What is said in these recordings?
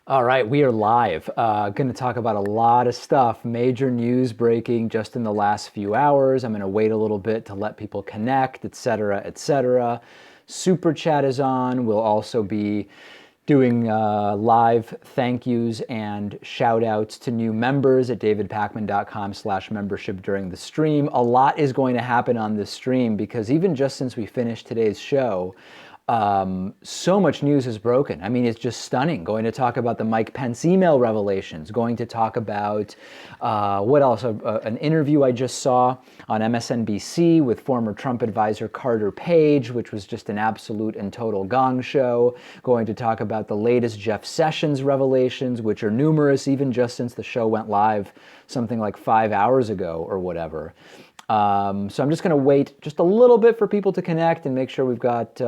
All right, we are live. Going to talk about a lot of stuff, major news breaking just in the last few hours. I'm going to wait a little bit to let people connect, etc., etc. Super chat is on. We'll also be doing live thank yous and shout outs to new members at davidpakman.com/membership during the stream. A lot is going to happen on this stream because even just since we finished today's show, so much news has broken. I mean, it's just stunning. Going to talk about the Mike Pence email revelations. Going to talk about what else? An interview I just saw on MSNBC with former Trump advisor Carter Page, which was just an absolute and total gong show. Going to talk about the latest Jeff Sessions revelations, which are numerous, even just since the show went live something like 5 hours ago or whatever. So I'm just going to wait just a little bit for people to connect and make sure we've got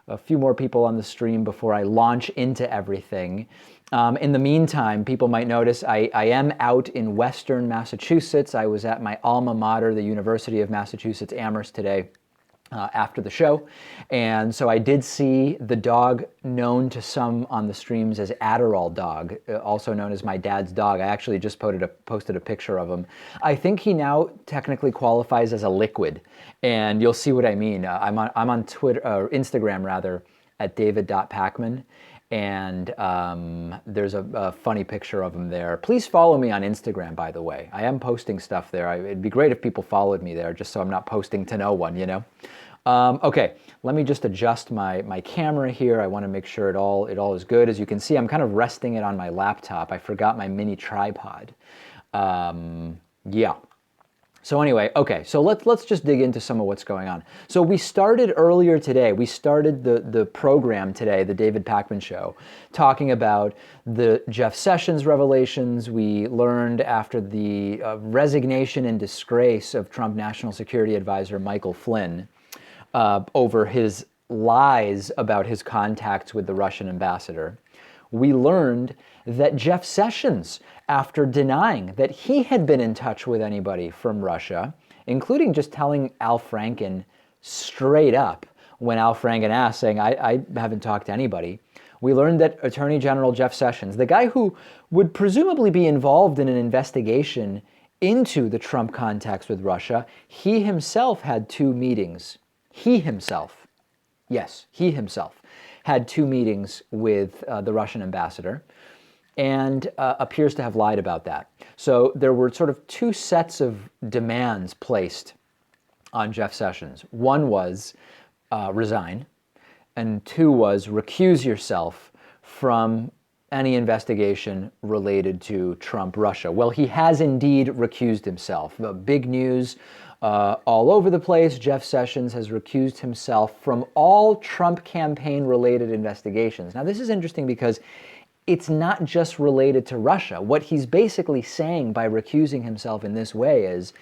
a few more people on the stream before I launch into everything. In the meantime, people might notice I am out in Western Massachusetts. I was at my alma mater, the University of Massachusetts Amherst today. After the show. And so I did see the dog known to some on the streams as Adderall Dog, also known as my dad's dog. I actually just posted a picture of him. I think he now technically qualifies as a liquid, and you'll see what I mean. I'm on Twitter, or Instagram rather, at david.pakman. And there's a funny picture of him there. Please follow me on Instagram, by the way. I am posting stuff there. It'd be great if people followed me there, just so I'm not posting to no one, you know? Okay, let me just adjust my camera here. I want to make sure it all is good. As you can see, I'm kind of resting it on my laptop. I forgot my mini tripod. Yeah. So anyway, okay, so let's just dig into some of what's going on. So we started earlier today, we started the program today, the David Pakman Show, talking about the Jeff Sessions revelations. We learned after the resignation and disgrace of Trump National Security Advisor Michael Flynn over his lies about his contacts with the Russian ambassador. We learned that Jeff Sessions, after denying that he had been in touch with anybody from Russia, including just telling Al Franken straight up when Al Franken asked, saying, I haven't talked to anybody, we learned that Attorney General Jeff Sessions, the guy who would presumably be involved in an investigation into the Trump contacts with Russia, he himself had two meetings. He himself had two meetings with the Russian ambassador, and appears to have lied about that. So there were sort of two sets of demands placed on Jeff Sessions. One was resign, and two was recuse yourself from any investigation related to Trump-Russia. Well, he has indeed recused himself. Big news all over the place. Jeff Sessions has recused himself from all Trump campaign-related investigations. Now, this is interesting because it's not just related to Russia. What he's basically saying by recusing himself in this way is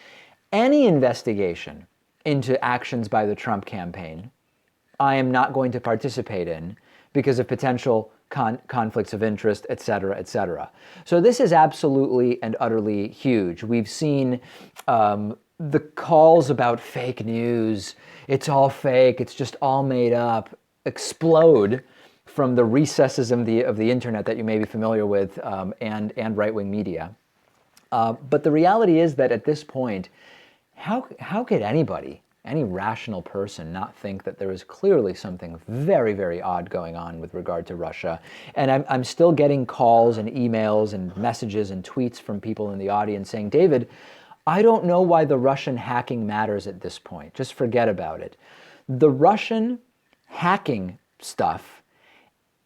any investigation into actions by the Trump campaign, I am not going to participate in because of potential conflicts of interest, et cetera, et cetera. So this is absolutely and utterly huge. We've seen the calls about fake news, it's all fake, it's just all made up, explode from the recesses of the internet that you may be familiar with, and right-wing media. But the reality is that at this point, how could anybody, any rational person, not think that there is clearly something very, very odd going on with regard to Russia? And I'm still getting calls and emails and messages and tweets from people in the audience saying, David, I don't know why the Russian hacking matters at this point. Just forget about it. The Russian hacking stuff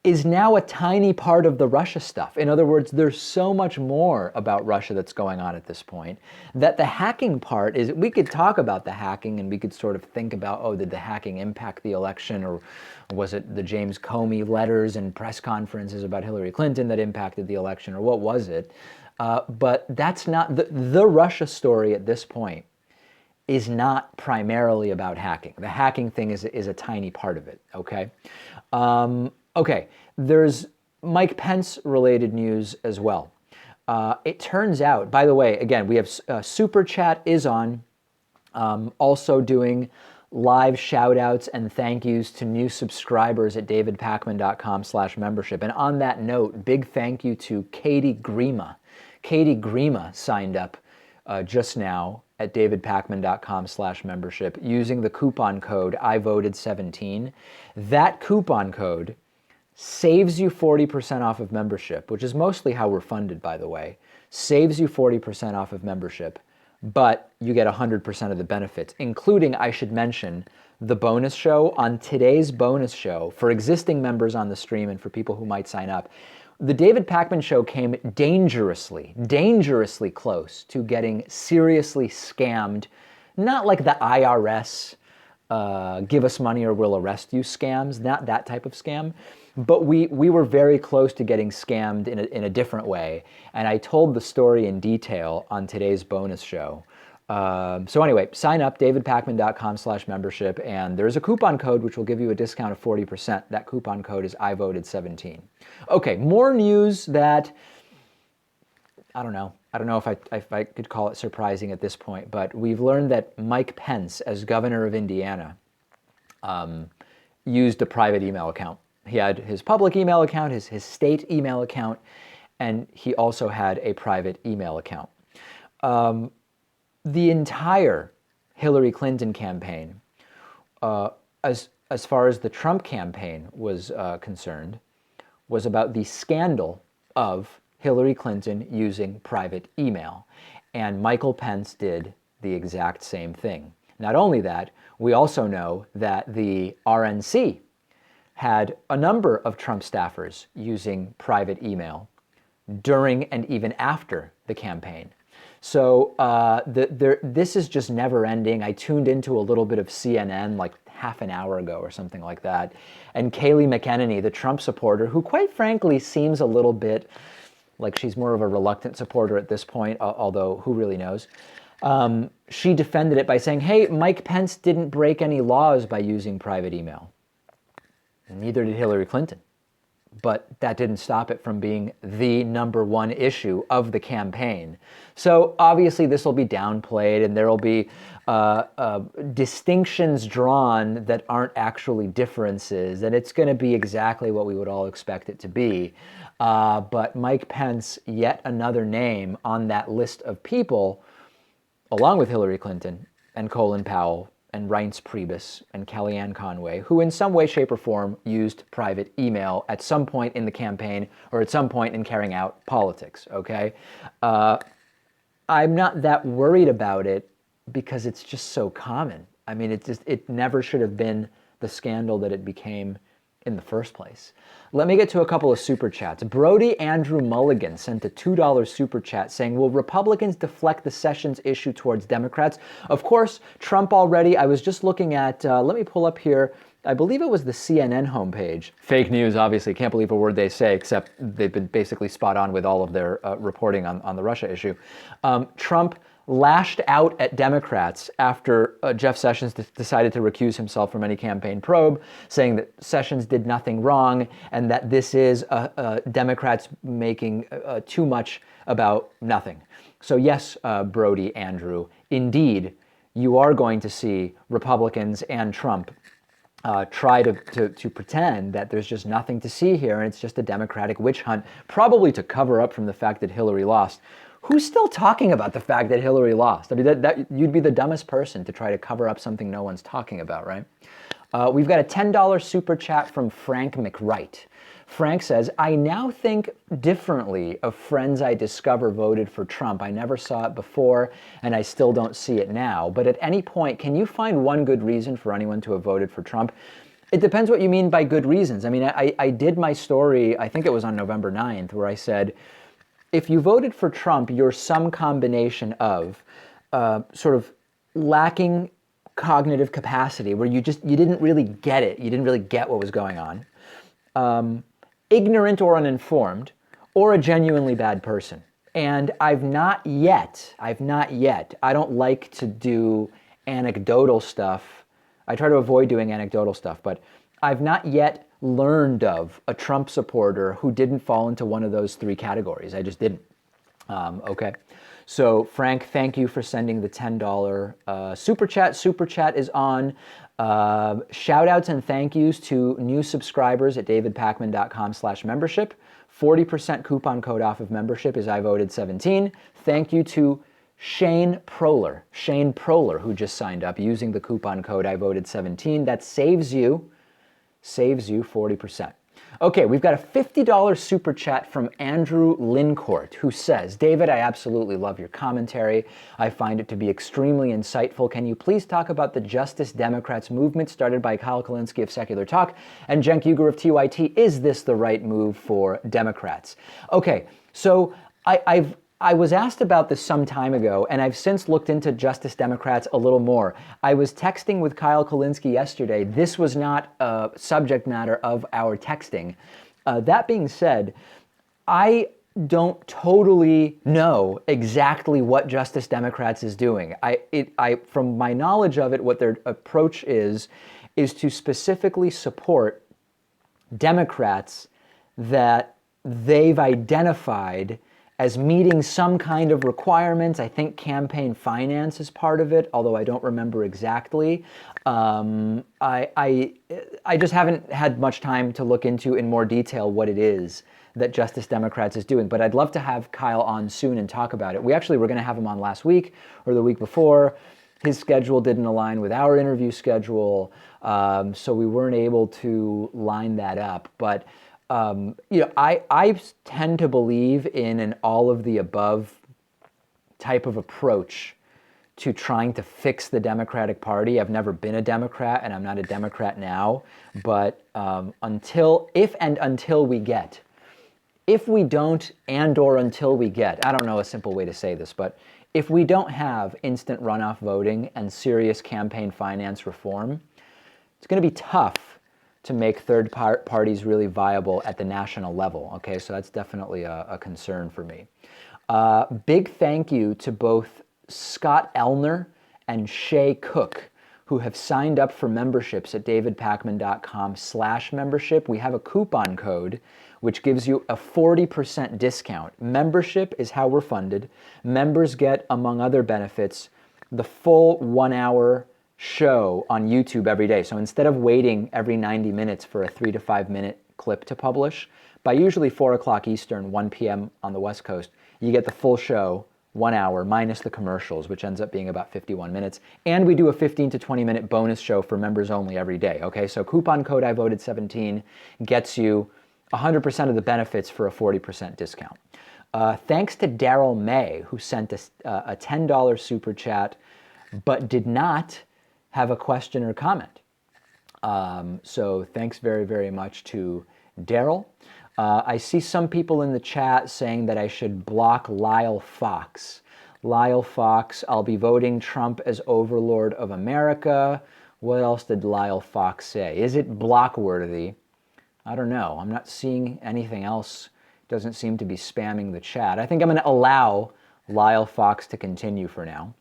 is now a tiny part of the Russia stuff. In other words, there's so much more about Russia that's going on at this point that the hacking part is, we could talk about the hacking and we could sort of think about, oh, did the hacking impact the election, or was it the James Comey letters and press conferences about Hillary Clinton that impacted the election, or what was it? But that's not, the Russia story at this point is not primarily about hacking. The hacking thing is a tiny part of it, okay? Okay, there's Mike Pence related news as well. It turns out, by the way, again, we have Super Chat is on, also doing live shout outs and thank yous to new subscribers at davidpakman.com/membership. And on that note, big thank you to Katie Grima. Katie Grima signed up just now at davidpakman.com/membership using the coupon code IVoted17. That coupon code saves you 40% off of membership, which is mostly how we're funded, by the way. Saves you 40% off of membership, but you get 100% of the benefits, including, I should mention, the bonus show. On today's bonus show, for existing members on the stream and for people who might sign up, the David Pakman Show came dangerously close to getting seriously scammed. Not like the IRS, give us money or we'll arrest you scams, not that type of scam. But we were very close to getting scammed in a different way. And I told the story in detail on today's bonus show. So anyway, sign up, davidpakman.com/membership, and there's a coupon code which will give you a discount of 40%. That coupon code is IVoted17. Okay, more news that, I don't know if I could call it surprising at this point, but we've learned that Mike Pence, as governor of Indiana, used a private email account. He had his public email account, his state email account, and he also had a private email account. The entire Hillary Clinton campaign, as far as the Trump campaign was concerned, was about the scandal of Hillary Clinton using private email. And Michael Pence did the exact same thing. Not only that, we also know that the RNC had a number of Trump staffers using private email during and even after the campaign. So this is just never ending. I tuned into a little bit of CNN like half an hour ago or something like that. And Kayleigh McEnany, the Trump supporter, who quite frankly seems a little bit like she's more of a reluctant supporter at this point, although who really knows? She defended it by saying, hey, Mike Pence didn't break any laws by using private email. And neither did Hillary Clinton. But that didn't stop it from being the number one issue of the campaign. So obviously this will be downplayed and there will be distinctions drawn that aren't actually differences, and it's going to be exactly what we would all expect it to be. But Mike Pence, yet another name on that list of people, along with Hillary Clinton and Colin Powell and Reince Priebus and Kellyanne Conway, who in some way, shape, or form used private email at some point in the campaign or at some point in carrying out politics, okay? I'm not that worried about it because it's just so common. I mean, it never should have been the scandal that it became in the first place. Let me get to a couple of super chats. Brody Andrew Mulligan sent a $2 super chat saying, will Republicans deflect the Sessions issue towards Democrats? Of course, Trump already, I was just looking at, let me pull up here, I believe it was the CNN homepage. Fake news, obviously, can't believe a word they say, except they've been basically spot on with all of their reporting on the Russia issue. Trump lashed out at Democrats after Jeff Sessions decided to recuse himself from any campaign probe, saying that Sessions did nothing wrong and that this is Democrats making too much about nothing. So yes, Brody Andrew, indeed, you are going to see Republicans and Trump try to pretend that there's just nothing to see here and it's just a Democratic witch hunt, probably to cover up from the fact that Hillary lost. Who's still talking about the fact that Hillary lost? I mean, that you'd be the dumbest person to try to cover up something no one's talking about, right? We've got a $10 super chat from Frank McWright. Frank says, I now think differently of friends I discover voted for Trump. I never saw it before, and I still don't see it now. But at any point, can you find one good reason for anyone to have voted for Trump? It depends what you mean by good reasons. I mean, I did my story, I think it was on November 9th, where I said, if you voted for Trump, you're some combination of sort of lacking cognitive capacity, where you didn't really get it. You didn't really get what was going on. Ignorant or uninformed, or a genuinely bad person. And I've not yet, I don't like to do anecdotal stuff. I try to avoid doing anecdotal stuff, but I've not yet learned of a Trump supporter who didn't fall into one of those three categories. I just didn't. Okay. So Frank, thank you for sending the $10 super chat. Super chat is on. Shout outs and thank yous to new subscribers at davidpakman.com/membership. 40% coupon code off of membership is I voted 17. Thank you to Shane Proler, who just signed up using the coupon code I voted 17. That saves you 40%. Okay, we've got a $50 super chat from Andrew Lincourt, who says, David, I absolutely love your commentary. I find it to be extremely insightful. Can you please talk about the Justice Democrats movement started by Kyle Kulinski of Secular Talk and Cenk Uygur of TYT? Is this the right move for Democrats? Okay, so I was asked about this some time ago, and I've since looked into Justice Democrats a little more. I was texting with Kyle Kulinski yesterday. This was not a subject matter of our texting. That being said, I don't totally know exactly what Justice Democrats is doing. From my knowledge of it, what their approach is to specifically support Democrats that they've identified as meeting some kind of requirements. I think campaign finance is part of it, although I don't remember exactly. I just haven't had much time to look into in more detail what it is that Justice Democrats is doing, but I'd love to have Kyle on soon and talk about it. We actually were going to have him on last week or the week before. His schedule didn't align with our interview schedule, so we weren't able to line that up. But I tend to believe in an all of the above type of approach to trying to fix the Democratic Party. I've never been a Democrat, and I'm not a Democrat now. But until we get, if we don't or until we get, I don't know a simple way to say this, but if we don't have instant runoff voting and serious campaign finance reform, it's going to be tough to make third parties really viable at the national level. Okay, so that's definitely a concern for me. Big thank you to both Scott Elner and Shay Cook, who have signed up for memberships at davidpakman.com/membership. We have a coupon code which gives you a 40% discount. Membership is how we're funded. Members get, among other benefits, the full 1 hour show on YouTube every day. So instead of waiting every 90 minutes for a 3 to 5 minute clip to publish, by usually 4 o'clock Eastern, 1 p.m. on the West Coast, you get the full show, 1 hour, minus the commercials, which ends up being about 51 minutes. And we do a 15 to 20 minute bonus show for members only every day. Okay, so coupon code I voted 17 gets you 100% of the benefits for a 40% discount. Thanks to Daryl May, who sent us a $10 super chat, but did not have a question or comment. So thanks very, very much to Daryl. I see some people in the chat saying that I should block Lyle Fox. Lyle Fox, I'll be voting Trump as overlord of America. What else did Lyle Fox say? Is it block-worthy? I don't know. I'm not seeing anything else. Doesn't seem to be spamming the chat. I think I'm going to allow Lyle Fox to continue for now.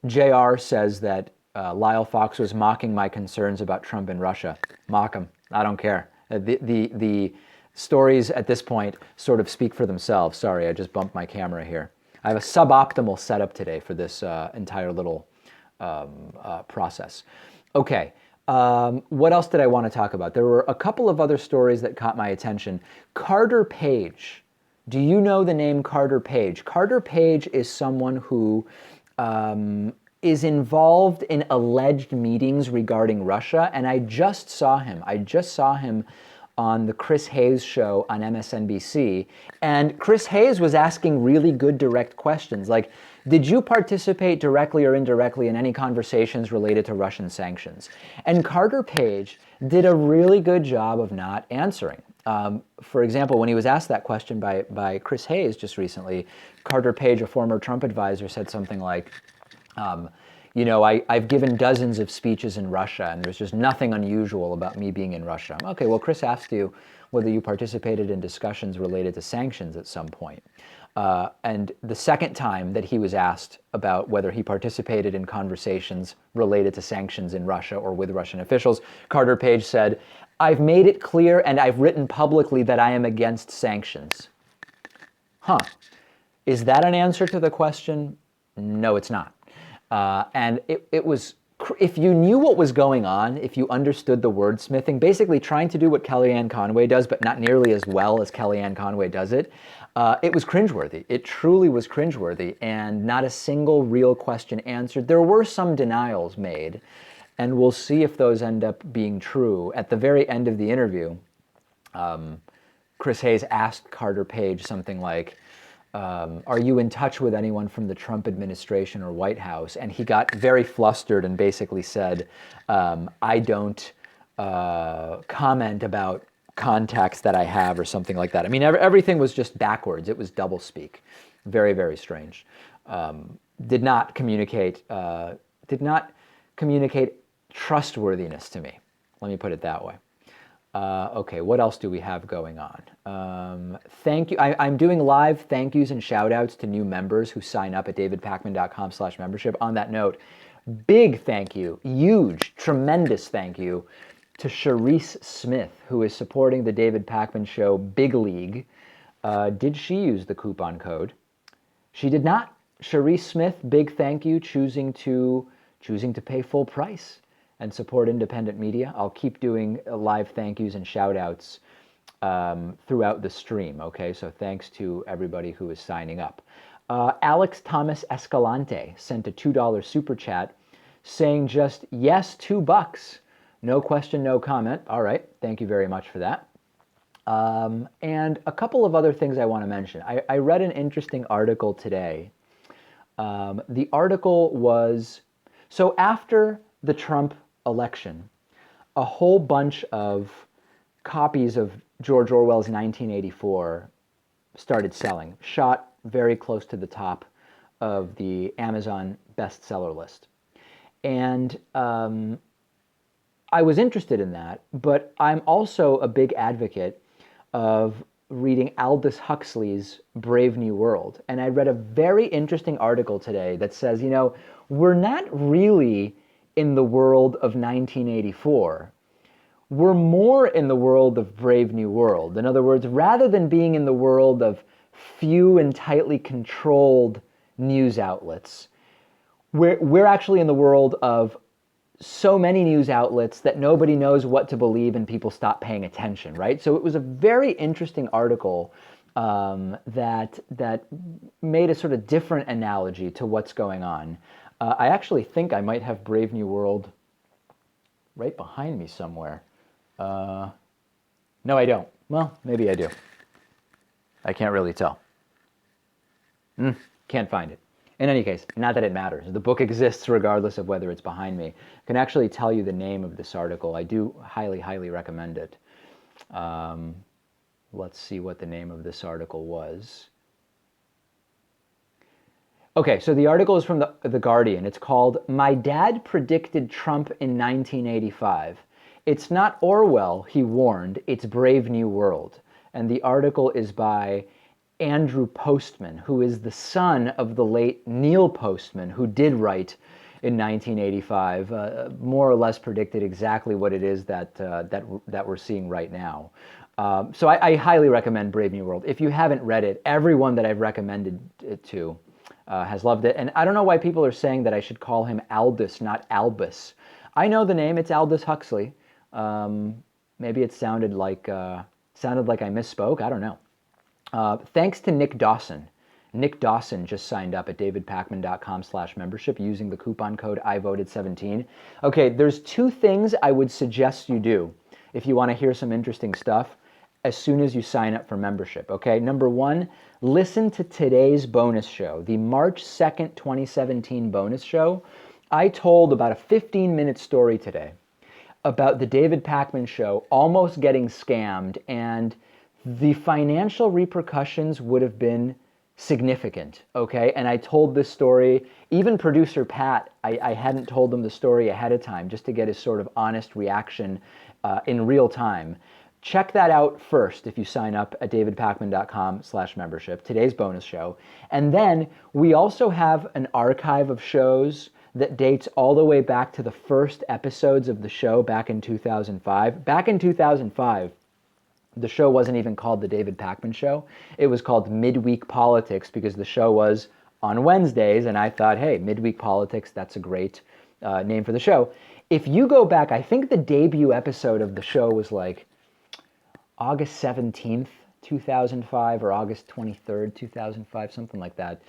JR says that Lyle Fox was mocking my concerns about Trump and Russia. Mock him. I don't care. The stories at this point sort of speak for themselves. Sorry, I just bumped my camera here. I have a suboptimal setup today for this entire little process. Okay, what else did I want to talk about? There were a couple of other stories that caught my attention. Carter Page. Do you know the name Carter Page? Carter Page is someone who is involved in alleged meetings regarding Russia, and I just saw him. On the Chris Hayes show on MSNBC, and Chris Hayes was asking really good direct questions like, did you participate directly or indirectly in any conversations related to Russian sanctions? And Carter Page did a really good job of not answering. For example, when he was asked that question by Chris Hayes just recently, Carter Page, a former Trump advisor, said something like, I've given dozens of speeches in Russia, and there's just nothing unusual about me being in Russia. Okay, well, Chris asked you whether you participated in discussions related to sanctions at some point. And the second time that he was asked about whether he participated in conversations related to sanctions in Russia or with Russian officials, Carter Page said, I've made it clear and I've written publicly that I am against sanctions. Huh. Is that an answer to the question? No, it's not. And it was if you knew what was going on, if you understood the wordsmithing, basically trying to do what Kellyanne Conway does, but not nearly as well as Kellyanne Conway does it, it was cringeworthy. It truly was cringeworthy, and not a single real question answered. There were some denials made, and we'll see if those end up being true. At the very end of the interview, Chris Hayes asked Carter Page something like, are you in touch with anyone from the Trump administration or White House? And he got very flustered and basically said, I don't comment about contacts that I have or something like that. I mean, everything was just backwards. It was doublespeak. Very, very strange. Did not communicate trustworthiness to me. Let me put it that way. Okay, what else do we have going on? Thank you. I'm doing live thank yous and shout outs to new members who sign up at davidpakman.com/membership. On that note, big thank you, huge, tremendous thank you to Charisse Smith, who is supporting the David Pakman Show Big League. Did she use the coupon code? She did not. Charisse Smith, big thank you, choosing to pay full price and support independent media. I'll keep doing live thank yous and shout outs throughout the stream, okay? So thanks to everybody who is signing up. Alex Thomas Escalante sent a $2 super chat saying just, yes, $2. No question, no comment. All right, thank you very much for that. And a couple of other things I want to mention. I read an interesting article today. The article was, so after the Trump election, a whole bunch of copies of George Orwell's 1984 started selling, shot very close to the top of the Amazon bestseller list. And I was interested in that, but I'm also a big advocate of reading Aldous Huxley's Brave New World. And I read a very interesting article today that says, you know, we're not really in the world of 1984. We're more in the world of Brave New World. In other words, rather than being in the world of few and tightly controlled news outlets, we're actually in the world of so many news outlets that nobody knows what to believe and people stop paying attention, right? So it was a very interesting article that made a sort of different analogy to what's going on. I actually think I might have Brave New World right behind me somewhere. No, I don't. Well, maybe I do. I can't really tell. Can't find it. In any case, not that it matters. The book exists regardless of whether it's behind me. I can actually tell you the name of this article. I do highly, highly recommend it. Let's see what the name of this article was. Okay, so the article is from the Guardian. It's called "My Dad Predicted Trump in 1985. It's not Orwell, he warned, it's Brave New World." And the article is by Andrew Postman, who is the son of the late Neil Postman, who did write in 1985, more or less predicted exactly what it is that we're seeing right now. So I highly recommend Brave New World. If you haven't read it, everyone that I've recommended it to has loved it. And I don't know why people are saying that I should call him Aldous, not Albus. I know the name, it's Aldous Huxley. Maybe it sounded like I misspoke, I don't know. Thanks to Nick Dawson. Nick Dawson just signed up at davidpakman.com/membership using the coupon code IVoted17. Okay, there's two things I would suggest you do if you want to hear some interesting stuff as soon as you sign up for membership, okay? Number one, listen to today's bonus show, the March 2nd, 2017 bonus show. I told about a 15-minute story today about the David Pakman Show almost getting scammed, and the financial repercussions would have been significant, okay? And I told this story, even producer Pat, I hadn't told him the story ahead of time just to get his sort of honest reaction in real time. Check that out first if you sign up at davidpakman.com/membership, today's bonus show. And then we also have an archive of shows that dates all the way back to the first episodes of the show back in 2005. Back in 2005, the show wasn't even called The David Pakman Show. It was called Midweek Politics because the show was on Wednesdays, and I thought, hey, Midweek Politics, that's a great name for the show. If you go back, I think the debut episode of the show was like August 17th, 2005, or August 23rd, 2005, something like that.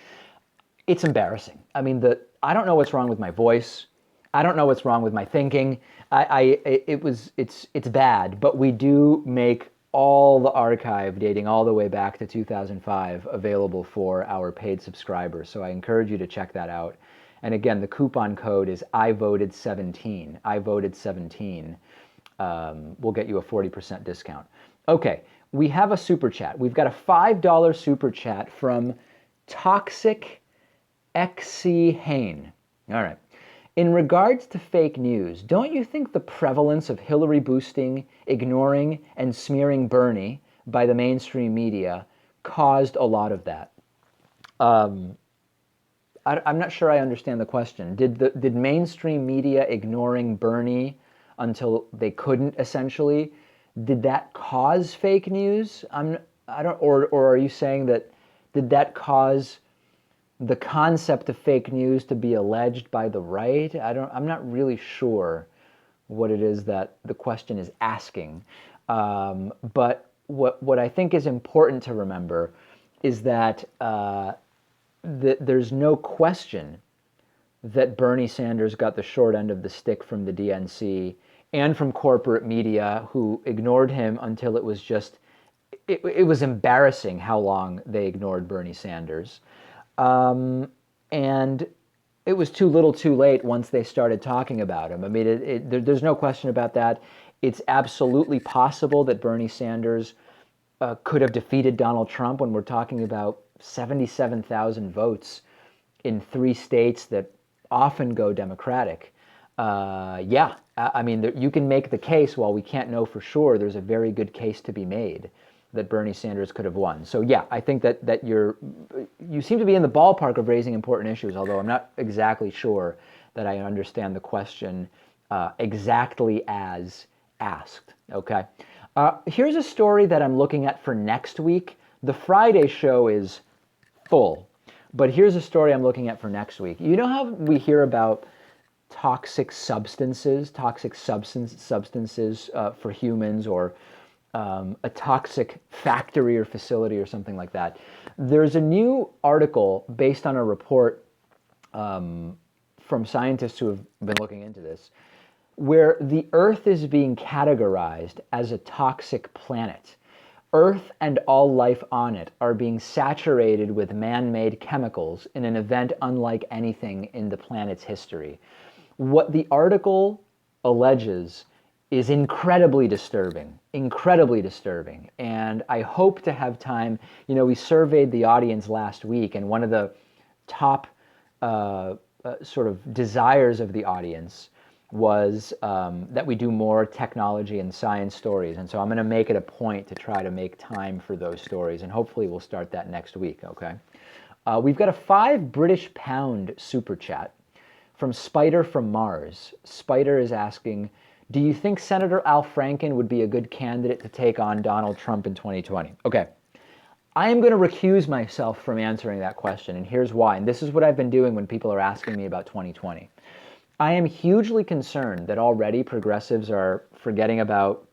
It's embarrassing. I mean, I don't know what's wrong with my voice. I don't know what's wrong with my thinking. It's bad, but we do make all the archive dating all the way back to 2005 available for our paid subscribers. So I encourage you to check that out. And again, the coupon code is IVoted17. IVoted17 will get you a 40% discount. Okay, we have a super chat. We've got a $5 super chat from Toxic XC Hain. All right. In regards to fake news, don't you think the prevalence of Hillary boosting, ignoring, and smearing Bernie by the mainstream media caused a lot of that? I'm not sure I understand the question. Did mainstream media ignoring Bernie until they couldn't, essentially, did that cause fake news? Or are you saying that did that cause the concept of fake news to be alleged by the right? I'm not really sure what it is that the question is asking. But what I think is important to remember is that there's no question that Bernie Sanders got the short end of the stick from the DNC and from corporate media, who ignored him until it was just, it was embarrassing how long they ignored Bernie Sanders. And it was too little too late once they started talking about him. I mean, there's no question about that. It's absolutely possible that Bernie Sanders could have defeated Donald Trump when we're talking about 77,000 votes in 3 states that often go Democratic. Yeah, I mean, you can make the case, while we can't know for sure, there's a very good case to be made that Bernie Sanders could have won. So yeah, I think that you seem to be in the ballpark of raising important issues, although I'm not exactly sure that I understand the question exactly as asked, okay? Here's a story that I'm looking at for next week. The Friday show is full, but here's a story I'm looking at for next week. You know how we hear about toxic substances for humans, or a toxic factory or facility or something like that? There's a new article based on a report from scientists who have been looking into this, where the Earth is being categorized as a toxic planet. Earth and all life on it are being saturated with man-made chemicals in an event unlike anything in the planet's history. What the article alleges is incredibly disturbing, and I hope to have time. You know, we surveyed the audience last week, and one of the top sort of desires of the audience was that we do more technology and science stories, and so I'm going to make it a point to try to make time for those stories, and hopefully we'll start that next week, okay? We've got a £5 super chat from Spider from Mars. Spider is asking, do you think Senator Al Franken would be a good candidate to take on Donald Trump in 2020? Okay, I am going to recuse myself from answering that question, and here's why. And this is what I've been doing when people are asking me about 2020. I am hugely concerned that already progressives are forgetting about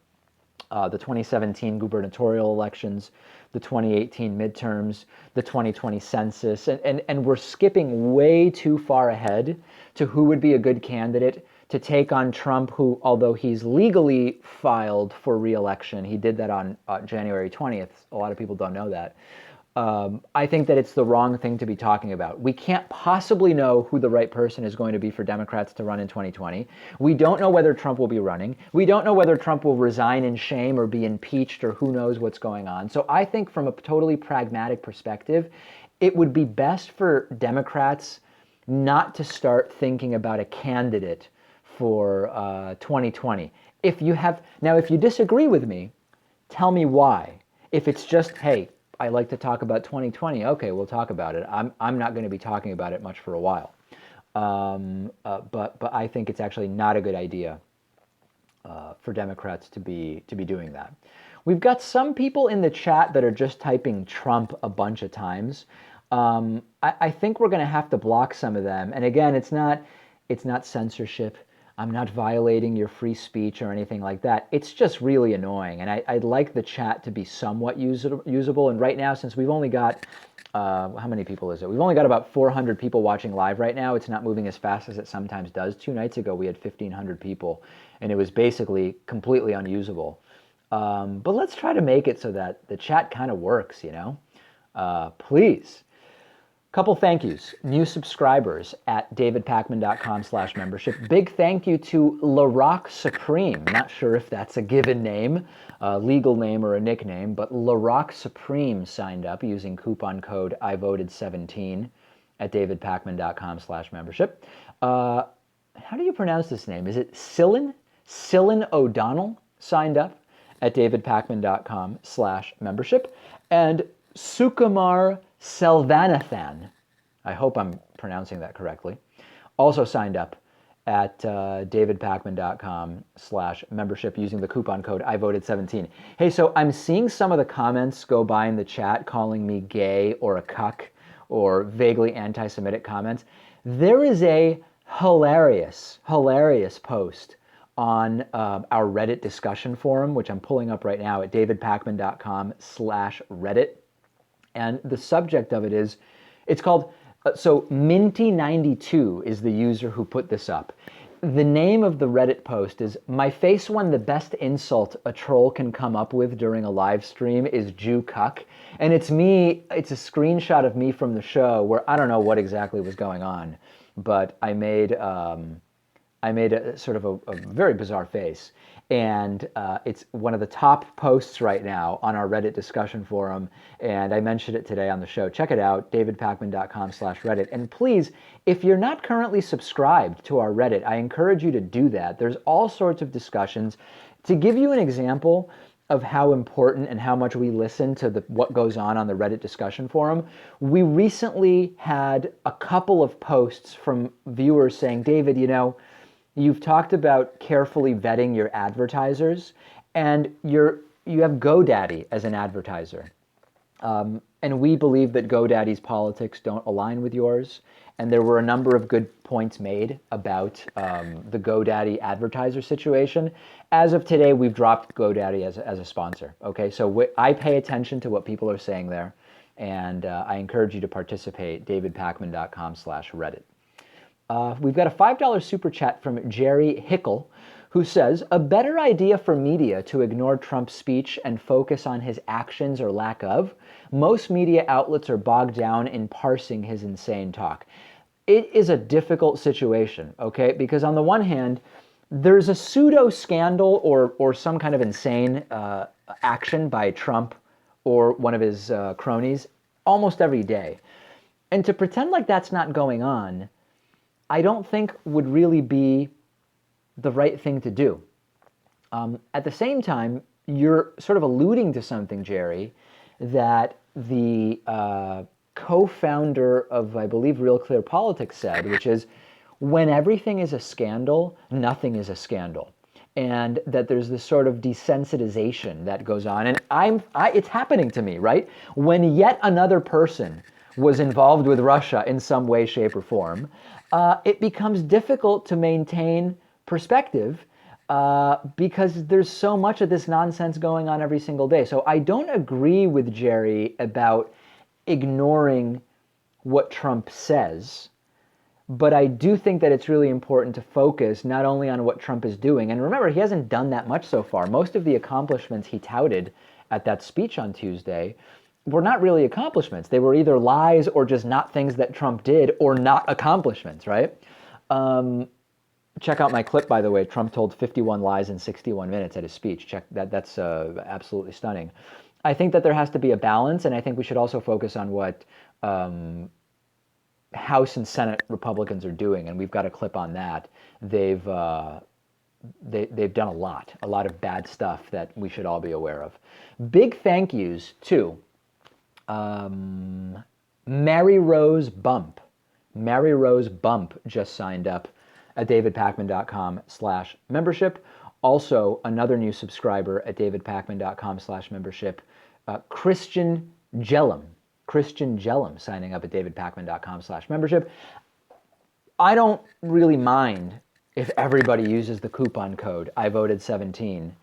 the 2017 gubernatorial elections, the 2018 midterms, the 2020 census, and we're skipping way too far ahead to who would be a good candidate to take on Trump, who, although he's legally filed for re-election, he did that on January 20th. A lot of people don't know that. I think that it's the wrong thing to be talking about. We can't possibly know who the right person is going to be for Democrats to run in 2020. We don't know whether Trump will be running. We don't know whether Trump will resign in shame or be impeached, or who knows what's going on. So I think from a totally pragmatic perspective, it would be best for Democrats not to start thinking about a candidate for 2020. If you disagree with me, tell me why. If it's just, hey, I like to talk about 2020. Okay, we'll talk about it. I'm not going to be talking about it much for a while, but I think it's actually not a good idea for Democrats to be doing that. We've got some people in the chat that are just typing Trump a bunch of times. I think we're going to have to block some of them. And again, it's not It's not censorship. I'm not violating your free speech or anything like that. It's just really annoying. And I'd like the chat to be somewhat usable. And right now, since we've only got, how many people is it? We've only got about 400 people watching live right now. It's not moving as fast as it sometimes does. 2 nights ago, we had 1,500 people, and it was basically completely unusable. But let's try to make it so that the chat kind of works, you know? Please. Couple thank yous. New subscribers at davidpakman.com/membership. Big thank you to LaRock Supreme. Not sure if that's a given name, a legal name or a nickname, but LaRock Supreme signed up using coupon code IVoted17 at davidpakman.com/membership. How do you pronounce this name? Is it Cillin? Cillin O'Donnell signed up at davidpakman.com/membership. And Sukumar Selvanathan, I hope I'm pronouncing that correctly, also signed up at davidpakman.com/membership using the coupon code IVoted17. Hey, so I'm seeing some of the comments go by in the chat calling me gay or a cuck or vaguely anti-Semitic comments. There is a hilarious post on our Reddit discussion forum, which I'm pulling up right now at davidpakman.com/Reddit. And the subject of it is, it's called, so Minty92 is the user who put this up. The name of the Reddit post is, "My face won the best insult a troll can come up with during a live stream is Jew cuck." And it's me, it's a screenshot of me from the show where I don't know what exactly was going on, but I made a sort of a very bizarre face. And it's one of the top posts right now on our Reddit discussion forum. And I mentioned it today on the show. Check it out, davidpakman.com/Reddit. And please, if you're not currently subscribed to our Reddit, I encourage you to do that. There's all sorts of discussions. To give you an example of how important and how much we listen to what goes on the Reddit discussion forum, we recently had a couple of posts from viewers saying, "David, you know, you've talked about carefully vetting your advertisers, and you have GoDaddy as an advertiser. And we believe that GoDaddy's politics don't align with yours." And there were a number of good points made about the GoDaddy advertiser situation. As of today, we've dropped GoDaddy as a sponsor. Okay, so I pay attention to what people are saying there, and I encourage you to participate, davidpakman.com/Reddit. We've got a $5 super chat from Jerry Hickle, who says, "A better idea for media to ignore Trump's speech and focus on his actions or lack of. Most media outlets are bogged down in parsing his insane talk." It is a difficult situation, okay? Because on the one hand, there's a pseudo scandal or some kind of insane action by Trump or one of his cronies almost every day. And to pretend like that's not going on, I don't think would really be the right thing to do. At the same time, you're sort of alluding to something, Jerry, that the co-founder of, I believe, Real Clear Politics said, which is, when everything is a scandal, nothing is a scandal. And that there's this sort of desensitization that goes on. And it's happening to me, right? When yet another person was involved with Russia in some way, shape, or form, it becomes difficult to maintain perspective because there's so much of this nonsense going on every single day. So I don't agree with Jerry about ignoring what Trump says, but I do think that it's really important to focus not only on what Trump is doing, and remember, he hasn't done that much so far. Most of the accomplishments he touted at that speech on Tuesday were not really accomplishments. They were either lies or just not things that Trump did or not accomplishments, right? Check out my clip, by the way. Trump told 51 lies in 61 minutes at his speech. Check that. That's absolutely stunning. I think that there has to be a balance, and I think we should also focus on what House and Senate Republicans are doing, and we've got a clip on that. They've done a lot of bad stuff that we should all be aware of. Big thank yous to Mary Rose Bump. Mary Rose Bump just signed up at davidpakman.com/membership. Also, another new subscriber at davidpakman.com/membership, Christian Jellum. Christian Jellum signing up at davidpakman.com/membership. I don't really mind if everybody uses the coupon code I voted 17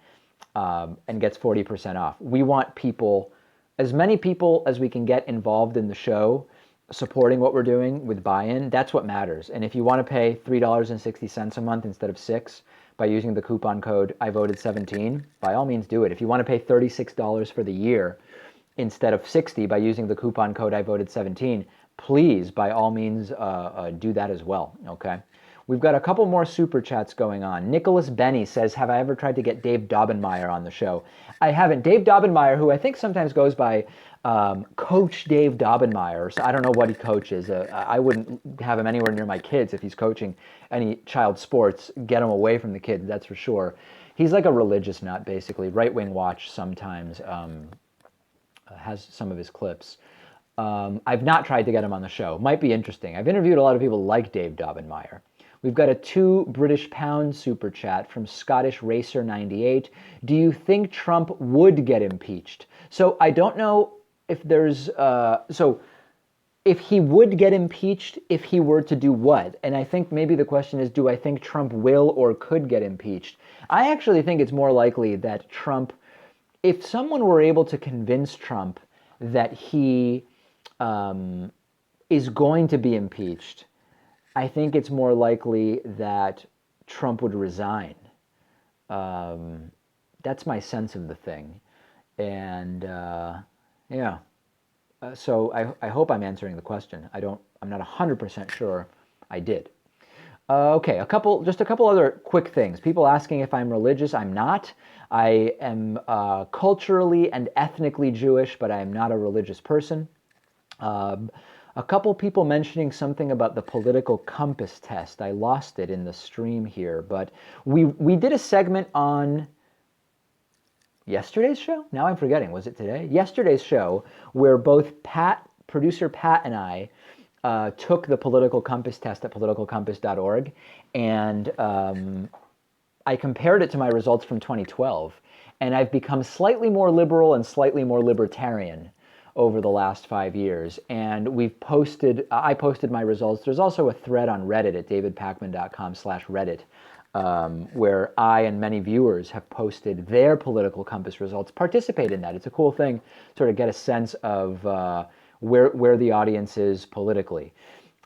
and gets 40% off. We want people, as many people as we can get involved in the show, supporting what we're doing with buy-in. That's what matters. And if you want to pay $3.60 a month instead of $6 by using the coupon code I voted 17, by all means do it. If you want to pay $36 for the year instead of 60 by using the coupon code I voted 17, please, by all means, do that as well, okay? We've got a couple more super chats going on. Nicholas Benny says, have I ever tried to get Dave Daubenmire on the show? I haven't. Dave Daubenmire, who I think sometimes goes by Coach Dave Daubenmire, so I don't know what he coaches. I wouldn't have him anywhere near my kids if he's coaching any child sports. Get him away from the kids, that's for sure. He's like a religious nut, basically. Right Wing Watch sometimes has some of his clips. I've not tried to get him on the show. Might be interesting. I've interviewed a lot of people like Dave Daubenmire. We've got a £2 super chat from Scottish Racer 98. Do you think Trump would get impeached? So I don't know if there's, so if he would get impeached, if he were to do what? And I think maybe the question is, do I think Trump will or could get impeached? I actually think it's more likely that Trump, if someone were able to convince Trump that he is going to be impeached, I think it's more likely that Trump would resign. That's my sense of the thing. And yeah, so I hope I'm answering the question. I'm not 100% sure I did. Okay, just a couple other quick things. People asking if I'm religious. I'm not. I am culturally and ethnically Jewish, but I am not a religious person. A couple people mentioning something about the political compass test. I lost it in the stream here, but we did a segment on yesterday's show? Now I'm forgetting. Was it today? Yesterday's show, where both producer Pat and I took the political compass test at politicalcompass.org, and I compared it to my results from 2012, and I've become slightly more liberal and slightly more libertarian over the last 5 years. And I posted my results. There's also a thread on Reddit at davidpakman.com/Reddit, where I and many viewers have posted their political compass results. Participate in that. It's a cool thing, sort of get a sense of where the audience is politically.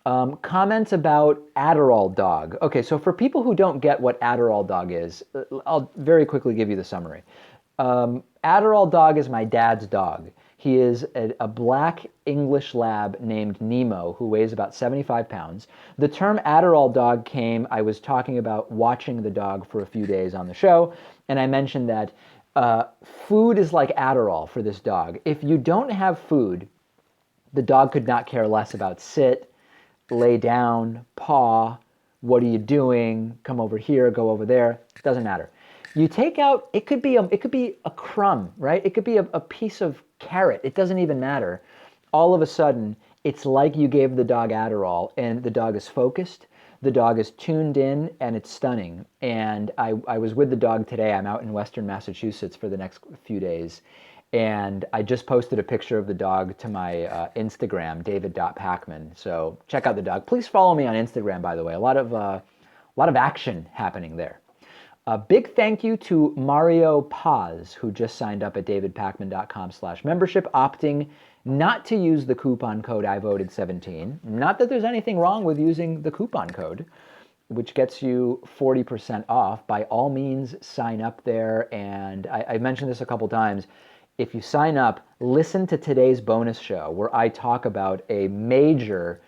Comments about Adderall Dog. Okay, so for people who don't get what Adderall Dog is, I'll very quickly give you the summary. Adderall Dog is my dad's dog. He is a black English lab named Nemo who weighs about 75 pounds. The term Adderall Dog came, I was talking about watching the dog for a few days on the show, and I mentioned that food is like Adderall for this dog. If you don't have food, the dog could not care less about sit, lay down, paw, what are you doing, come over here, go over there, doesn't matter. You take out, it could be a crumb, right? It could be a piece of carrot. It doesn't even matter. All of a sudden, it's like you gave the dog Adderall, and the dog is focused, the dog is tuned in, and it's stunning. And I was with the dog today. I'm out in Western Massachusetts for the next few days, and I just posted a picture of the dog to my Instagram, david.pakman. So check out the dog. Please follow me on Instagram, by the way. A lot of action happening there. A big thank you to Mario Paz, who just signed up at davidpakman.com/membership, opting not to use the coupon code I voted 17. Not that there's anything wrong with using the coupon code, which gets you 40% off. By all means, sign up there. And I mentioned this a couple times. If you sign up, listen to today's bonus show where I talk about a major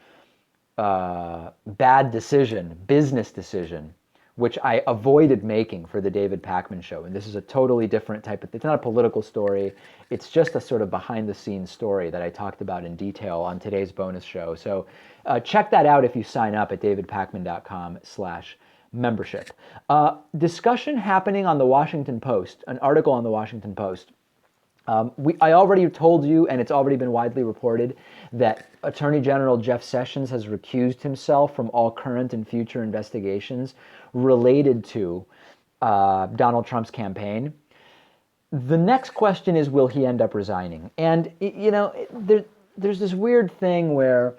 bad decision, business decision, which I avoided making for the David Pakman Show. And this is a totally different type of, it's not a political story. It's just a sort of behind the scenes story that I talked about in detail on today's bonus show. So check that out if you sign up at davidpakman.com/membership. Discussion happening on the Washington Post, an article on the Washington Post. I already told you, and it's already been widely reported, that Attorney General Jeff Sessions has recused himself from all current and future investigations related to Donald Trump's campaign. The next question is, will he end up resigning? And, you know, there's this weird thing where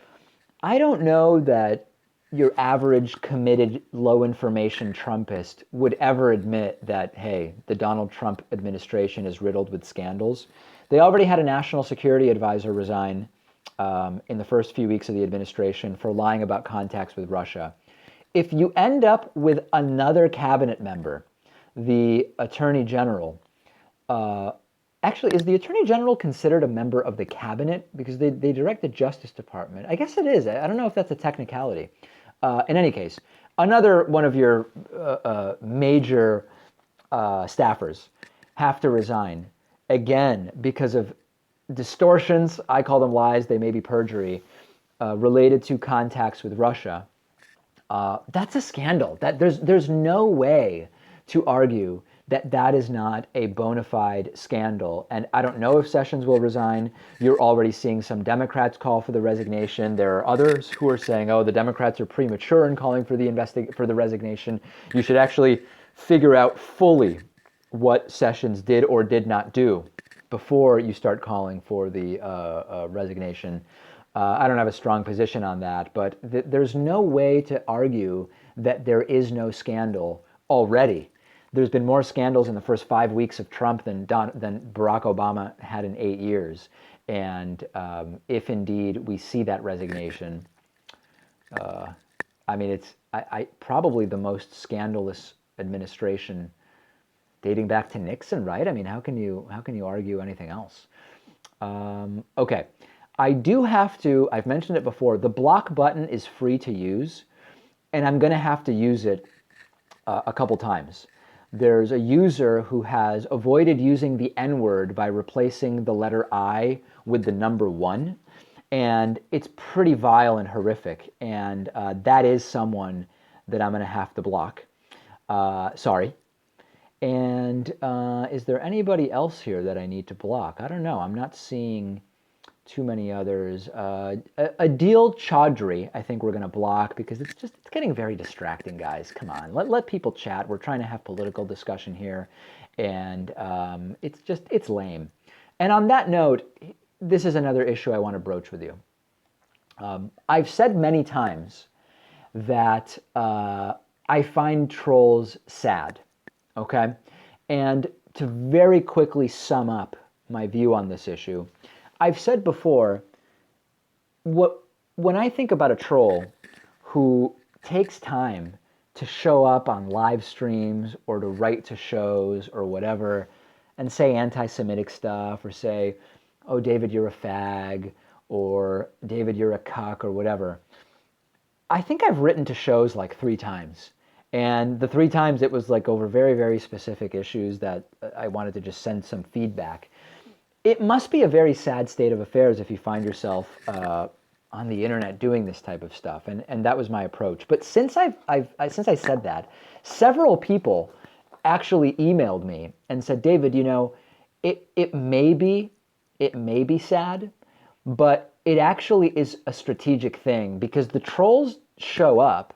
I don't know that your average committed low information Trumpist would ever admit that, hey, the Donald Trump administration is riddled with scandals. They already had a national security advisor resign in the first few weeks of the administration for lying about contacts with Russia. If you end up with another cabinet member, the attorney general, actually, is the Attorney General considered a member of the cabinet? Because they direct the Justice Department. I guess it is. I don't know if that's a technicality. In any case, another one of your major staffers have to resign, again, because of distortions, I call them lies, they may be perjury, related to contacts with Russia. That's a scandal. There's no way to argue that that is not a bona fide scandal. And I don't know if Sessions will resign. You're already seeing some Democrats call for the resignation. There are others who are saying, oh, the Democrats are premature in calling for the resignation. You should actually figure out fully what Sessions did or did not do before you start calling for the resignation. I don't have a strong position on that, but there's no way to argue that there is no scandal already. There's been more scandals in the first 5 weeks of Trump than Barack Obama had in 8 years. And if indeed we see that resignation, I mean, it's probably the most scandalous administration dating back to Nixon, right? I mean, how can you argue anything else? Okay, I do have to. I've mentioned it before. The block button is free to use, and I'm going to have to use it a couple times. There's a user who has avoided using the N-word by replacing the letter I with the number 1. And it's pretty vile and horrific. And that is someone that I'm going to have to block. Sorry. And is there anybody else here that I need to block? I don't know. I'm not seeing too many others. Adil Chaudhry, I think we're going to block because it's getting very distracting, guys. Come on, let people chat. We're trying to have political discussion here, and it's lame. And on that note, this is another issue I want to broach with you. I've said many times that I find trolls sad, okay? And to very quickly sum up my view on this issue, I've said before, when I think about a troll who takes time to show up on live streams or to write to shows or whatever and say anti-Semitic stuff or say, oh, David, you're a fag, or David, you're a cuck, or whatever, I think I've written to shows like 3 times. And the 3 times it was like over very, very specific issues that I wanted to just send some feedback. It must be a very sad state of affairs if you find yourself on the internet doing this type of stuff, and that was my approach. But since since I said that, several people actually emailed me and said, David, you know, it may be sad, but it actually is a strategic thing because the trolls show up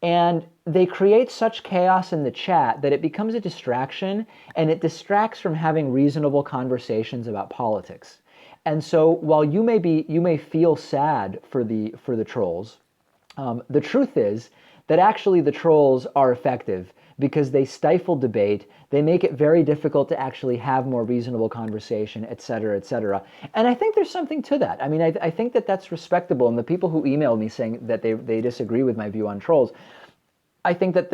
and they create such chaos in the chat that it becomes a distraction, and it distracts from having reasonable conversations about politics. And so while you may feel sad for the trolls, the truth is that actually the trolls are effective because they stifle debate, they make it very difficult to actually have more reasonable conversation, et cetera, et cetera. And I think there's something to that. I mean, I think that that's respectable. And the people who emailed me saying that they disagree with my view on trolls, I think that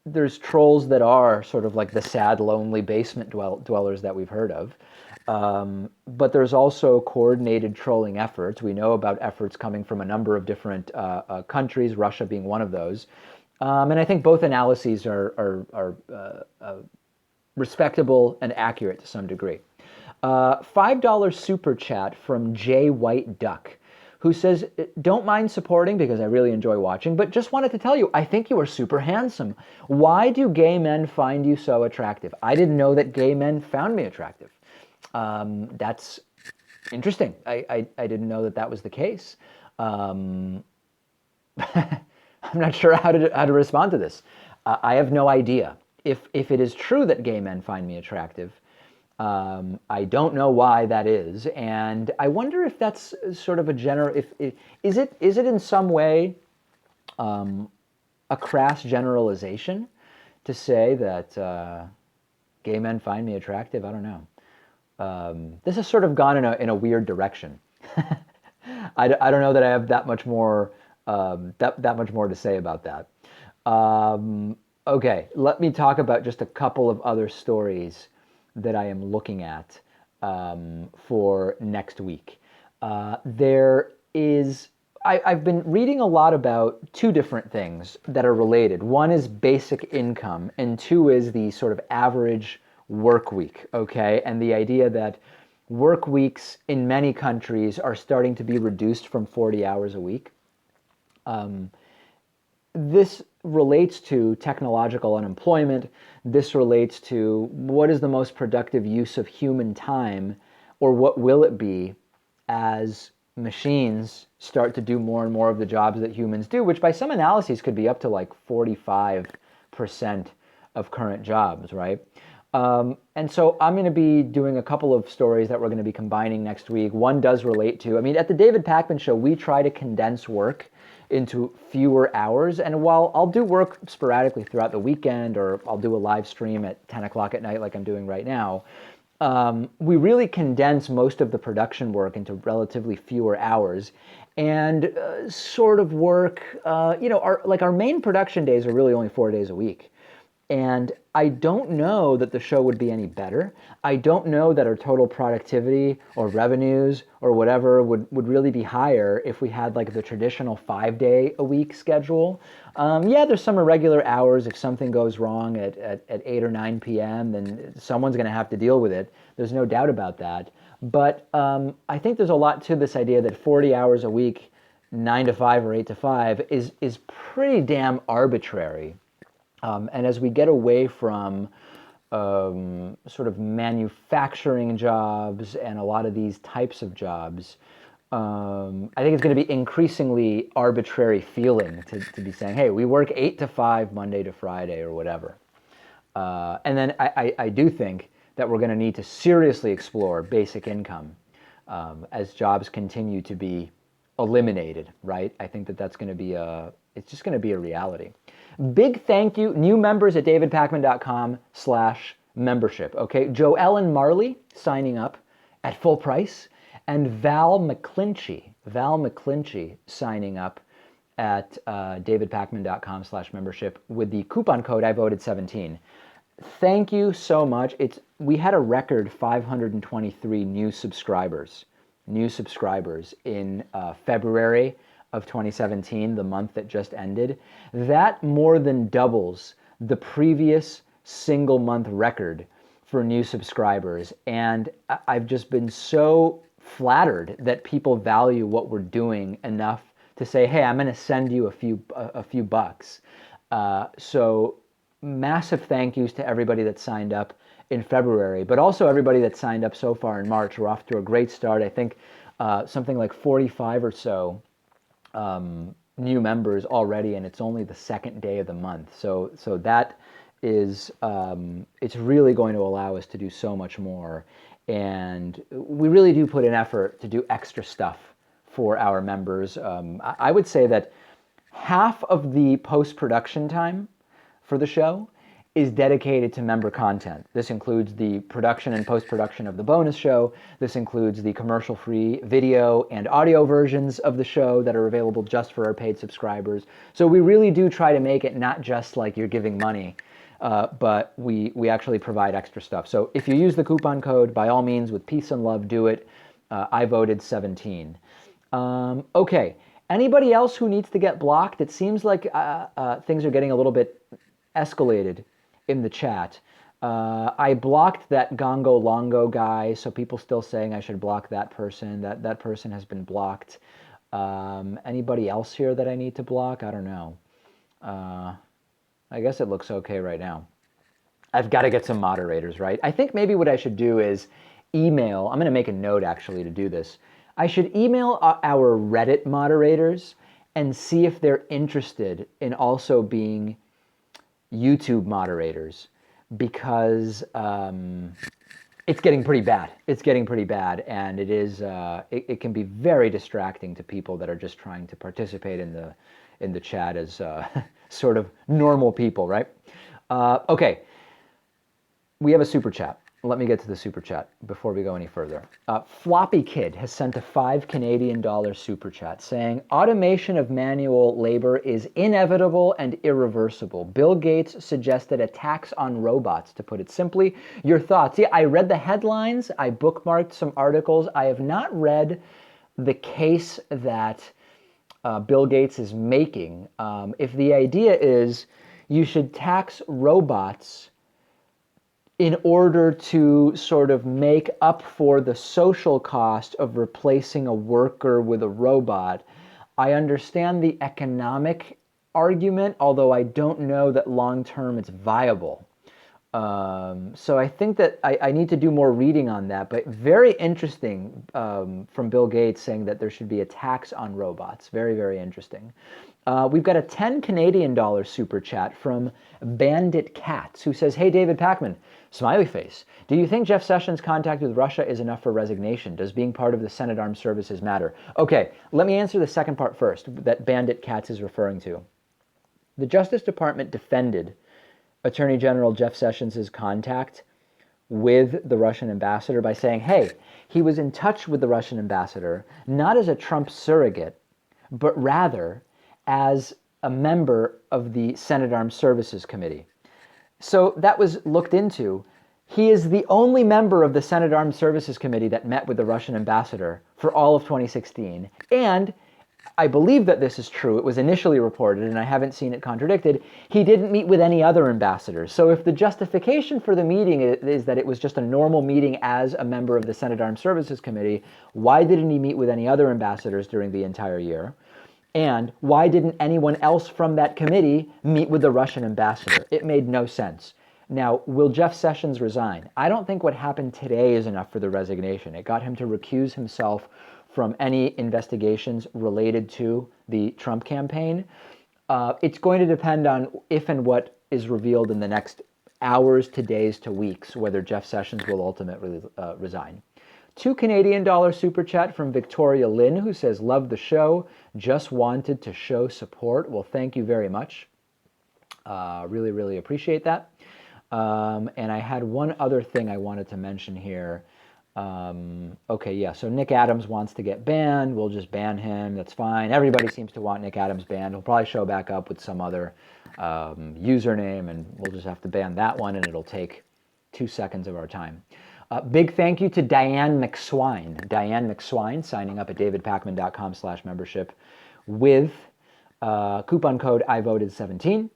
there's trolls that are sort of like the sad, lonely basement dwellers that we've heard of. But there's also coordinated trolling efforts. We know about efforts coming from a number of different countries, Russia being one of those. And I think both analyses are respectable and accurate to some degree. $5 super chat from J. White Duck, who says, don't mind supporting because I really enjoy watching, but just wanted to tell you, I think you are super handsome. Why do gay men find you so attractive? I didn't know that gay men found me attractive. That's interesting. I didn't know that that was the case. I'm not sure how to respond to this. I have no idea. If it is true that gay men find me attractive, I don't know why that is, and I wonder if that's sort of a general. Is it in some way a crass generalization to say that gay men find me attractive. I don't know. This has sort of gone in a weird direction. I don't know that I have that much more that much more to say about that. Okay, let me talk about just a couple of other stories that I am looking at for next week. There is I've been reading a lot about two different things that are related. One is basic income, and two is the sort of average work week, okay? And the idea that work weeks in many countries are starting to be reduced from 40 hours a week. This relates to technological unemployment. This relates to what is the most productive use of human time, or what will it be as machines start to do more and more of the jobs that humans do, which by some analyses could be up to like 45% of current jobs, right? And so I'm going to be doing a couple of stories that we're going to be combining next week. One does relate to, I mean, at the David Pakman Show, we try to condense work into fewer hours. And while I'll do work sporadically throughout the weekend, or I'll do a live stream at 10 o'clock at night like I'm doing right now, we really condense most of the production work into relatively fewer hours, and sort of work, our main production days are really only 4 days a week. And I don't know that the show would be any better. I don't know that our total productivity or revenues or whatever would really be higher if we had like the traditional 5 day a week schedule. Yeah, there's some irregular hours. If something goes wrong at 8 or 9 p.m., then someone's going to have to deal with it. There's no doubt about that. But I think there's a lot to this idea that 40 hours a week, 9 to 5 or 8 to 5, is pretty damn arbitrary. And as we get away from sort of manufacturing jobs and a lot of these types of jobs, I think it's going to be increasingly arbitrary feeling to be saying, hey, we work 8 to 5 Monday to Friday or whatever. And then I do think that we're going to need to seriously explore basic income as jobs continue to be eliminated, right? I think that that's going to be it's just going to be a reality. Big thank you, new members at davidpakman.com/membership. Okay, Joellen Marley signing up at full price, and Val McClinchy signing up at davidpakman.com/membership with the coupon code I voted 17. Thank you so much. We had a record 523 new subscribers in February of 2017, the month that just ended. That more than doubles the previous single month record for new subscribers. And I've just been so flattered that people value what we're doing enough to say, hey, I'm going to send you a few bucks. So massive thank yous to everybody that signed up in February, but also everybody that signed up so far in March. We're off to a great start. I think something like 45 or so new members already, and it's only the second day of the month. So that is, it's really going to allow us to do so much more. And we really do put an effort to do extra stuff for our members. I would say that half of the post-production time for the show is dedicated to member content. This includes the production and post-production of the bonus show. This includes the commercial-free video and audio versions of the show that are available just for our paid subscribers. So we really do try to make it not just like you're giving money, but we actually provide extra stuff. So if you use the coupon code, by all means, with peace and love, do it. I voted 17. Okay, anybody else who needs to get blocked? It seems like things are getting a little bit escalated in the chat. I blocked that Gongo Longo guy, so people still saying I should block that person. That person has been blocked. Anybody else here that I need to block? I don't know. I guess it looks okay right now. I've got to get some moderators, right? I think maybe what I should do is email. I'm going to make a note actually to do this. I should email our Reddit moderators and see if they're interested in also being YouTube moderators, because it's getting pretty bad. It's getting pretty bad, and it is it can be very distracting to people that are just trying to participate in in the chat as sort of normal people, right? Okay, we have a super chat. Let me get to the super chat before we go any further. Floppy Kid has sent a $5 super chat saying, automation of manual labor is inevitable and irreversible. Bill Gates suggested a tax on robots, to put it simply. Your thoughts? Yeah, I read the headlines. I bookmarked some articles. I have not read the case that Bill Gates is making. If the idea is you should tax robots in order to sort of make up for the social cost of replacing a worker with a robot, I understand the economic argument, although I don't know that long-term it's viable. So I think that I need to do more reading on that, but very interesting from Bill Gates saying that there should be a tax on robots. Very, very interesting. We've got a $10 super chat from Bandit Cats, who says, hey, David Pakman, smiley face. Do you think Jeff Sessions' contact with Russia is enough for resignation? Does being part of the Senate Armed Services matter? Okay, let me answer the second part first that Bandit Cats is referring to. The Justice Department defended Attorney General Jeff Sessions' contact with the Russian ambassador by saying, hey, he was in touch with the Russian ambassador, not as a Trump surrogate, but rather as a member of the Senate Armed Services Committee. So that was looked into. He is the only member of the Senate Armed Services Committee that met with the Russian ambassador for all of 2016. And I believe that this is true. It was initially reported, and I haven't seen it contradicted. He didn't meet with any other ambassadors. So if the justification for the meeting is that it was just a normal meeting as a member of the Senate Armed Services Committee, why didn't he meet with any other ambassadors during the entire year? And why didn't anyone else from that committee meet with the Russian ambassador? It made no sense. Now, will Jeff Sessions resign? I don't think what happened today is enough for the resignation. It got him to recuse himself from any investigations related to the Trump campaign. It's going to depend on if and what is revealed in the next hours to days to weeks, whether Jeff Sessions will ultimately resign. $2 super chat from Victoria Lynn, who says, love the show, just wanted to show support. Well, thank you very much. Really, really appreciate that. And I had one other thing I wanted to mention here. Okay, yeah, so Nick Adams wants to get banned. We'll just ban him. That's fine. Everybody seems to want Nick Adams banned. He'll probably show back up with some other username, and we'll just have to ban that one, and it'll take 2 seconds of our time. Big thank you to Diane McSwine. Diane McSwine signing up at davidpakman.com/membership with coupon code IVoted17.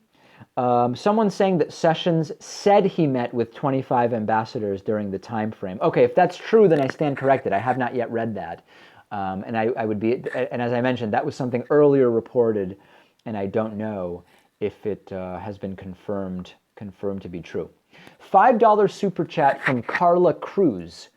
Someone saying that Sessions said he met with 25 ambassadors during the time frame. Okay, if that's true, then I stand corrected. I have not yet read that. And I would be, and as I mentioned, that was something earlier reported, and I don't know if it has been confirmed to be true. $5 super chat from Carla Cruz,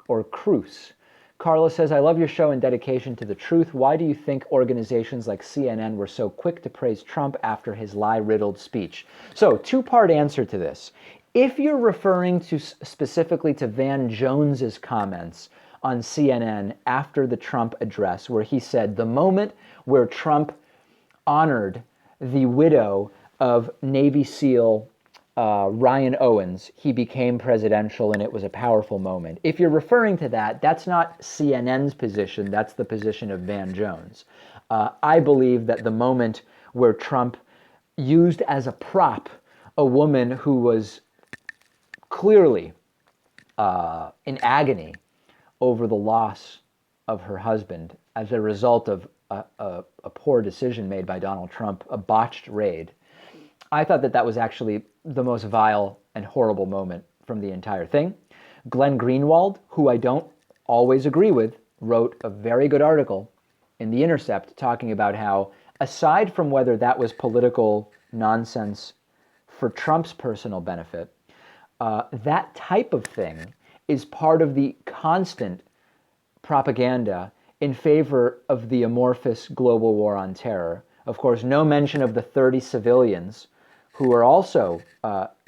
or Cruz. Carla says, I love your show and dedication to the truth. Why do you think organizations like CNN were so quick to praise Trump after his lie-riddled speech? So, two-part answer to this. If you're referring to specifically to Van Jones's comments on CNN after the Trump address, where he said the moment where Trump honored the widow of Navy SEAL Ryan Owens, he became presidential, and it was a powerful moment. If you're referring to that, that's not CNN's position, that's the position of Van Jones. I believe that the moment where Trump used as a prop a woman who was clearly in agony over the loss of her husband as a result of a poor decision made by Donald Trump, a botched raid, I thought that that was actually the most vile and horrible moment from the entire thing. Glenn Greenwald, who I don't always agree with, wrote a very good article in The Intercept talking about how, aside from whether that was political nonsense for Trump's personal benefit, that type of thing is part of the constant propaganda in favor of the amorphous global war on terror. Of course, no mention of the 30 civilians who are also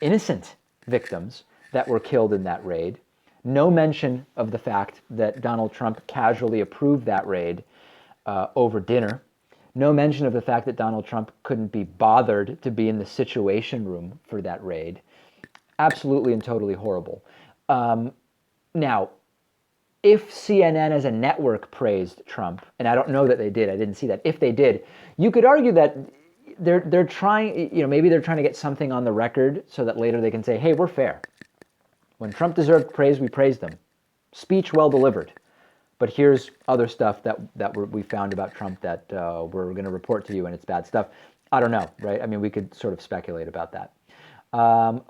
innocent victims that were killed in that raid. No mention of the fact that Donald Trump casually approved that raid over dinner. No mention of the fact that Donald Trump couldn't be bothered to be in the Situation Room for that raid. Absolutely and totally horrible. Now, if CNN as a network praised Trump, and I don't know that they did, I didn't see that. If they did, you could argue that they're trying, maybe they're trying to get something on the record so that later they can say, hey, we're fair. When Trump deserved praise, we praised him. Speech well delivered. But here's other stuff that we found about Trump that we're going to report to you, and it's bad stuff. I don't know, right? I mean, we could sort of speculate about that.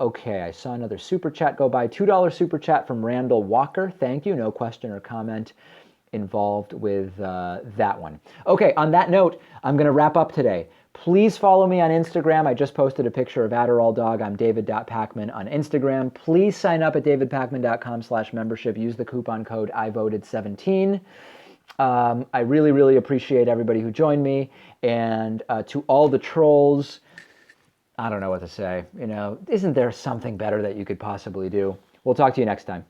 Okay, I saw another super chat go by. $2 super chat from Randall Walker. Thank you. No question or comment involved with that one. Okay, on that note, I'm going to wrap up today. Please follow me on Instagram. I just posted a picture of Adderall Dog. I'm david.pakman on Instagram. Please sign up at davidpakman.com/membership. Use the coupon code IVoted17. I really, really appreciate everybody who joined me. And to all the trolls, I don't know what to say. Isn't there something better that you could possibly do? We'll talk to you next time.